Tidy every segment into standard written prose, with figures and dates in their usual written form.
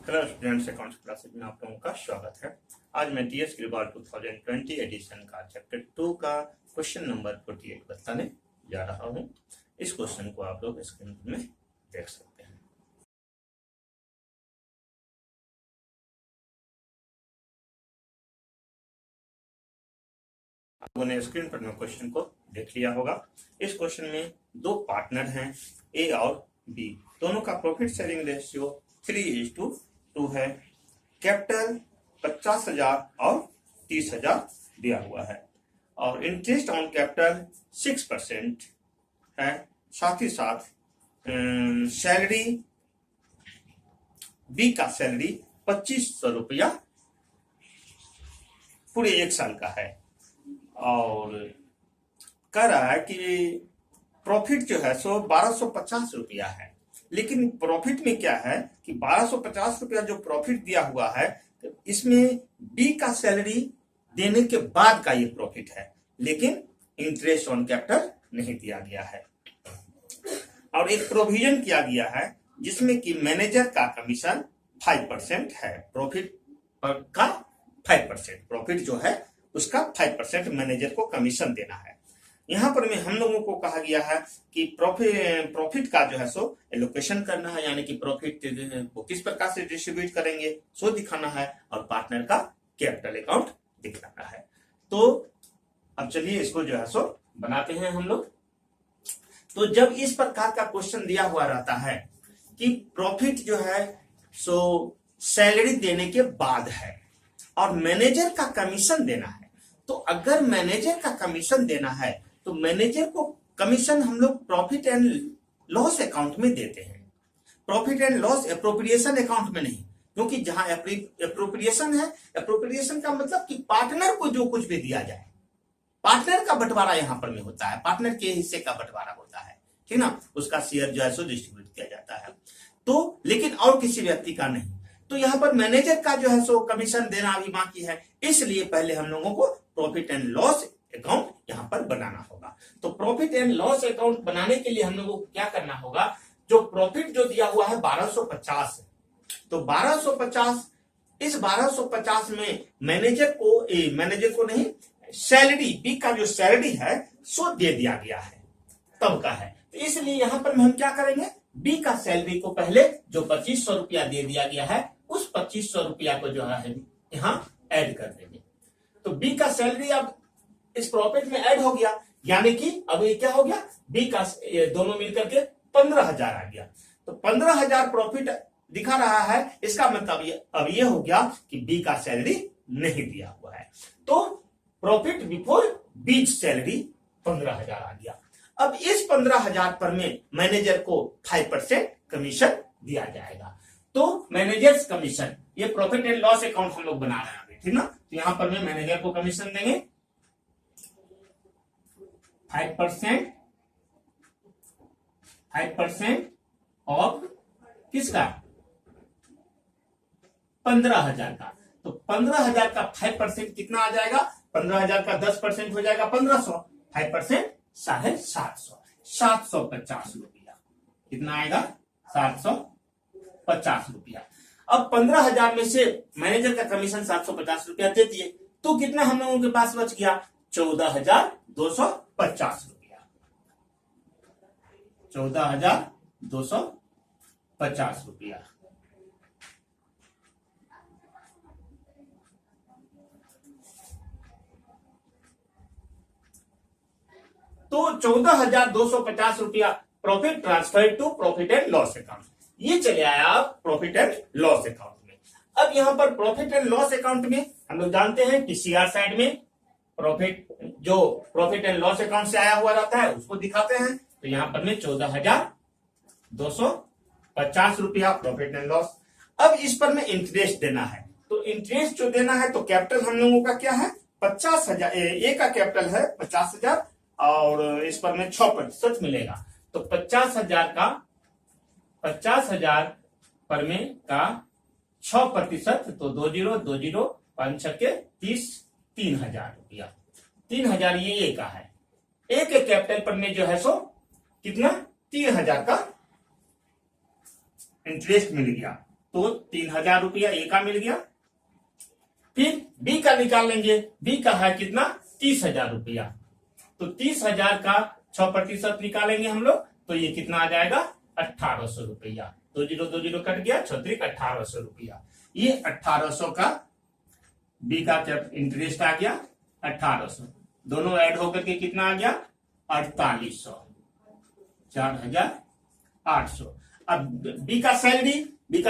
Hello students, accounts classes में आप लोगों का स्वागत है। आज मैं टीएस ग्लोबल 2020 एडिशन का चैप्टर 2 का क्वेश्चन नंबर 48 बताने जा रहा हूं। इस क्वेश्चन को आप लोग स्क्रीन में देख सकते हैं। आप लोगों ने स्क्रीन पर में क्वेश्चन को देख लिया होगा। इस क्वेश्चन में दो पार्टनर हैं, ए और बी। दोनों का प्रॉफिट शेयरिंग रेशियो 3:2 है। कैपिटल 50,000 और 30,000 दिया हुआ है और इंटरेस्ट ऑन कैपिटल 6% है। साथ ही साथ सैलरी, बी का सैलरी 2500 रुपया पूरे 1 साल का है और कह रहा है कि प्रॉफिट जो है सो 1250 रुपया है। लेकिन प्रॉफिट में क्या है कि 1250 रुपया जो प्रॉफिट दिया हुआ है, इसमें बी का सैलरी देने के बाद का ये प्रॉफिट है, लेकिन इंटरेस्ट ऑन कैपिटल नहीं दिया गया है। और एक प्रोविजन किया गया है जिसमें कि मैनेजर का कमीशन 5% है। प्रॉफिट का 5%, प्रॉफिट जो है उसका 5% मैनेजर को कमीशन देना है। यहाँ पर में हम लोगों को कहा गया है कि प्रॉफिट का जो है सो एलोकेशन करना है, यानी कि प्रॉफिट को किस प्रकार से डिस्ट्रीब्यूट करेंगे सो दिखाना है और पार्टनर का कैपिटल अकाउंट दिखाना है। तो अब चलिए इसको जो है सो बनाते हैं हम लोग। तो जब इस प्रकार का क्वेश्चन दिया हुआ रहता है कि प्रॉफिट जो है सो सैलरी देने के बाद है और मैनेजर का कमीशन देना है, तो अगर मैनेजर का कमीशन देना है तो मैनेजर को कमीशन हम लोग प्रॉफिट एंड लॉस अकाउंट में देते हैं, profit and loss appropriation account में नहीं। क्योंकि जहां एप्रोप्रिएशन है, एप्रोप्रिएशन का मतलब कि पार्टनर को जो कुछ भी दिया जाए, पार्टनर का बंटवारा यहां पर में होता है, पार्टनर के हिस्से का बंटवारा होता है, ठीक ना, उसका शेयर जो है सो डिस्ट्रीब्यूट किया जाता है। तो लेकिन और किसी व्यक्ति का नहीं। तो यहाँ पर मैनेजर का जो है सो कमीशन देना अभी बाकी है, इसलिए पहले हम लोगों को प्रॉफिट एंड लॉस अकाउंट यहाँ पर बनाना होगा। तो प्रॉफिट एंड लॉस अकाउंट बनाने के लिए हम लोगों को क्या करना होगा, जो प्रॉफिट जो दिया हुआ है 1250 है, तो 1250, इस 1250 में मैनेजर को नहीं, सैलरी, बी का जो सैलरी है सो दे दिया गया है, तब का है। तो इसलिए यहाँ पर हम क्या करेंगे, बी का सैलरी को पहले जो 2500 रुपया दे दिया गया है, उस 2500 रुपया को जो है यहाँ ऐड कर देंगे। तो बी का सैलरी अब इस प्रॉफिट में ऐड हो गया, यानी कि अब ये क्या हो गया, बी का दोनों मिलकर के 15,000 आ गया। तो 15,000 प्रॉफिट दिखा रहा है, इसका मतलब अब ये हो गया कि बी का सैलरी नहीं दिया हुआ है। तो प्रॉफिट बिफोर बी सैलरी 15,000 आ गया। अब इस 15,000 पर में मैनेजर को 5% कमीशन दिया जाएगा। तो मैनेजर्स कमीशन, ये प्रॉफिट एंड लॉस अकाउंट हम लोग बना रहे हैं, ठीक ना। तो यहां पर में मैनेजर को कमीशन देंगे 5% ऑफ किसका, 15,000 का। तो 15,000 का 5% कितना आ जाएगा, 15,000 का 10% हो जाएगा 1500, 5% 750, 750 रुपया। कितना आएगा, 750 रुपया। अब 15,000 में से मैनेजर का कमीशन 750 रुपया दे दिए, तो कितना हम लोगों के पास बच गया, 14,250 रुपया, 14,250 रुपया। तो 14,250 रुपया profit transfer to profit and loss account, ये चले आया प्रॉफिट एंड लॉस अकाउंट में। अब यहां पर प्रॉफिट एंड लॉस अकाउंट में हम लोग जानते हैं कि सीआर साइड में प्रॉफिट, जो प्रॉफिट एंड लॉस अकाउंट से आया हुआ रहता है उसको दिखाते हैं। तो यहां पर में 14,250 रुपया प्रॉफिट एंड लॉस। अब इस पर में इंटरेस्ट देना है, तो इंटरेस्ट जो देना है, तो कैपिटल हम लोगों का क्या है, 50,000, ए का कैपिटल है 50,000 और इस पर में 6% मिलेगा। तो 50,000 पर में का 6%, तो 20 5 6 30, 3,000 रुपया, 3,000 ये का है। एक कैपिटल पर में जो है सो कितना, 3,000 का इंटरेस्ट मिल गया। तो 3000 रुपया ए का मिल गया। फिर बी का निकाल लेंगे, बी का है कितना 30,000 रुपया, तो 30,000 का 6% निकालेंगे हम लोग, तो ये कितना आ जाएगा 1800 रुपया। 20 कट गया, 1800 रुपया। ये 1800 का बी का इंटरेस्ट आ गया 1800, दोनों ऐड होकर के कितना आ गया 4800, 4800। अब बी का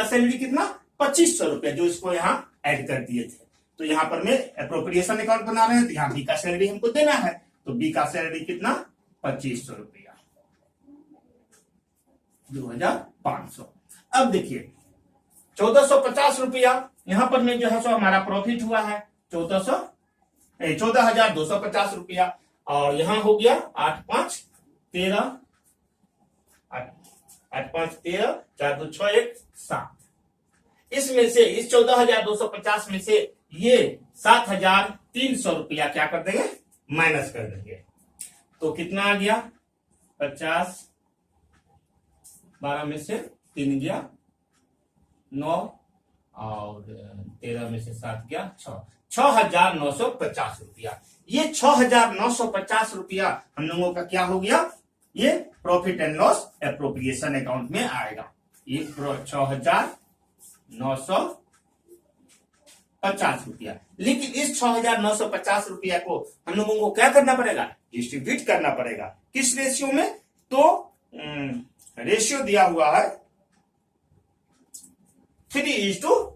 सैलरी कितना 2500 रुपया, जो इसको यहाँ ऐड कर दिए थे। तो यहाँ पर मैं एप्रोप्रिएशन अकाउंट बना रहे हैं, तो यहाँ बी का सैलरी हमको देना है, तो बी का सैलरी कितना 2500 रुपया, 2500। अब देखिए 1450 रुपया यहाँ पर में जो है सो हमारा प्रॉफिट हुआ है 14,250 रुपया, और यहाँ हो गया 8 5 13, 4 2 6 1 7। इसमें से इस 14,250 में से ये 7,300 रुपया क्या कर देंगे माइनस कर देंगे, तो कितना आ गया 50, 12 में से 3 गया 9, और 13 में से 7 गया 6, 6,950 रुपया। ये 6,950 रुपया हम लोगों का क्या हो गया, ये profit and loss appropriation account में आएगा। ये 6,950 रुपया। लेकिन इस 6,950 रुपया को हम लोगों को क्या करना पड़ेगा, डिस्ट्रीब्यूट करना पड़ेगा। किस रेशियो में, तो रेशियो दिया हुआ है 3:2।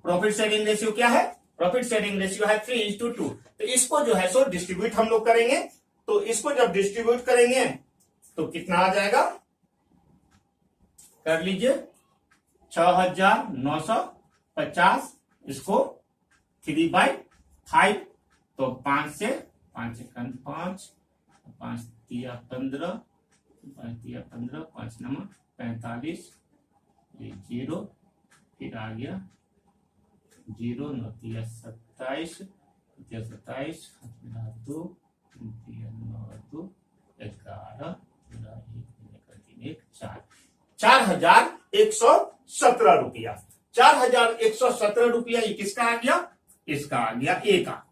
प्रॉफिट शेयरिंग रेशियो क्या है, प्रॉफिट शेयरिंग रेशियो है 3:2। तो इसको जो है सो डिस्ट्रीब्यूट हम लोग करेंगे, तो इसको जब डिस्ट्रीब्यूट करेंगे तो कितना आ जाएगा, कर लीजिए 6,950, इसको 3/5, तो 5 से 5 5 5 3 15, 5 3 15, 5 9 45, ये 0, फिर आ गया 0 9 3 27, 27 2 9 2 11 4, 4,117 रुपया। 4,117 रुपया ये किसका आ गया, इसका आ गया ए का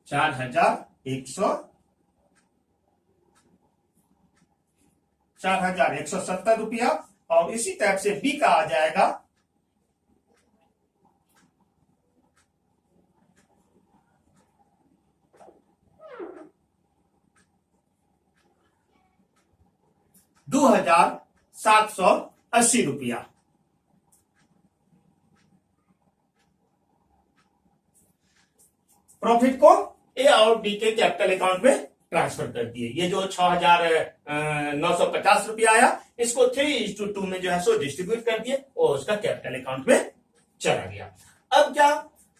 4,170 रुपया। और इसी टाइप से बी का आ जाएगा 2,780 रुपया। प्रॉफिट को ए और बी के कैपिटल अकाउंट में ट्रांसफर कर दिए। ये जो 6,950 रुपया आया, इसको 3:2 में जो है सो डिस्ट्रीब्यूट कर दिए और उसका कैपिटल अकाउंट में चला गया। अब क्या,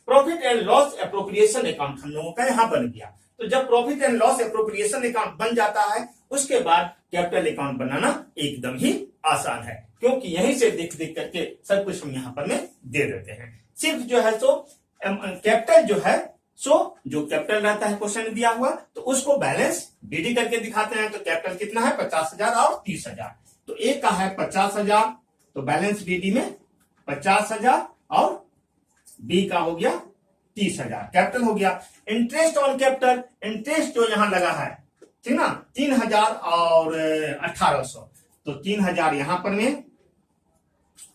profit and loss appropriation account हम लोगों का यहां बन गया। तो जब profit and loss appropriation account बन जाता है, उसके बाद कैपिटल अकाउंट बनाना एकदम ही आसान है, क्योंकि यहीं से देख देख करके सब कुछ हम यहां पर में दे देते हैं। सिर्फ जो है सो कैपिटल जो है सो जो कैपिटल रहता है क्वेश्चन दिया हुआ, तो उसको बैलेंस बीडी करके दिखाते हैं। तो कैपिटल कितना है 50,000 और 30,000। तो ए का है 50,000, तो बैलेंस बीडी में 50,000 और बी का हो गया 30,000, कैपिटल हो गया। इंटरेस्ट ऑन कैपिटल, इंटरेस्ट जो यहां लगा है, ठीक ना, 3,000 और 1,800, तो 3,000 यहां पर में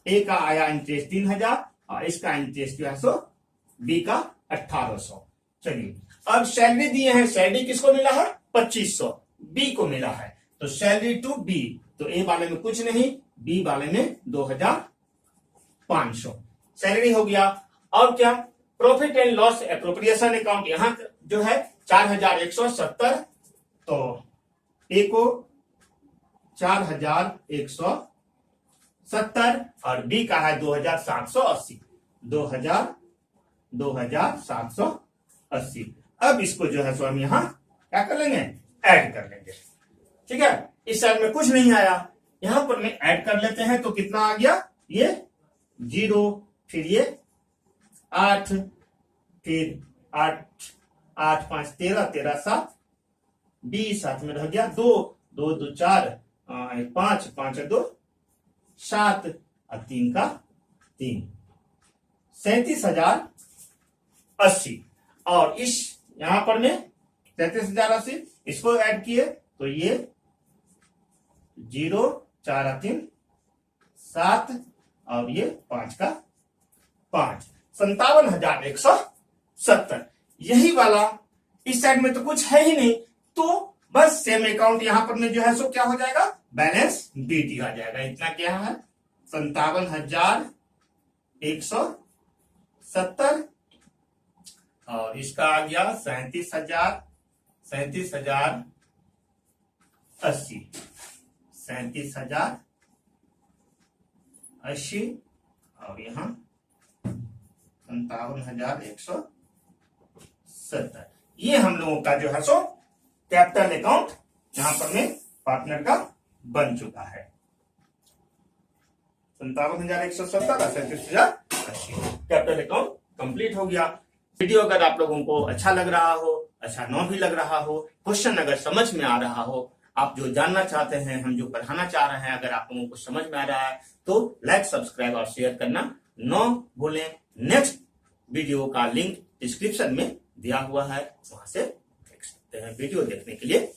ए का आया इंटरेस्ट 3,000 और इसका इंटरेस्ट जो है सो बी का 1,800। चलिए अब सैलरी दिए हैं, सैलरी किसको मिला है 2,500, बी को मिला है। तो सैलरी टू बी, तो ए वाले में कुछ नहीं, बी वाले में 2,500 सैलरी हो गया। और क्या, profit and loss appropriation account यहां जो है 4,170, तो ए को 4,170 और बी का है 2,780, 2,780। अब इसको जो है सो हम यहां क्या कर लेंगे, ऐड कर लेंगे। ठीक है, इस साइड में कुछ नहीं आया, यहां पर में ऐड कर लेते हैं। तो कितना आ गया, ये 0, फिर ये 8, फिर 8 8 5 13, 13 7 20, साथ में रह गया 2 2 2 4 5 5 2 7 और 3 का 3, 37,080। और इस यहां पर में 37,080 इसको ऐड किए तो ये 0 4 और 3 7 और ये 5 का 5, 57,170। यही वाला इस साइड में तो कुछ है ही नहीं, तो बस सेम अकाउंट यहां पर में जो है सो क्या हो जाएगा, बैलेंस बीटी आ जाएगा। इतना क्या है, 57,170 और इसका आ गया 37,080, 37,080 और यहाँ 57,170। ये हम लोगों का जो है सो कैपिटल अकाउंट यहां पर में पार्टनर का बन चुका है। 57,170 और 37,080 कैपिटल अकाउंट कंप्लीट हो गया। वीडियो अगर आप लोगों को अच्छा लग रहा हो, अच्छा न भी लग रहा हो, क्वेश्चन अगर समझ में आ रहा हो, आप जो जानना चाहते हैं, हम जो पढ़ाना चाह रहे हैं, अगर आप लोगों को समझ में आ रहा है तो लाइक, सब्सक्राइब और शेयर करना न भूलें। नेक्स्ट वीडियो का लिंक डिस्क्रिप्शन में दिया हुआ है, वहां से देख सकते हैं। वीडियो देखने के लिए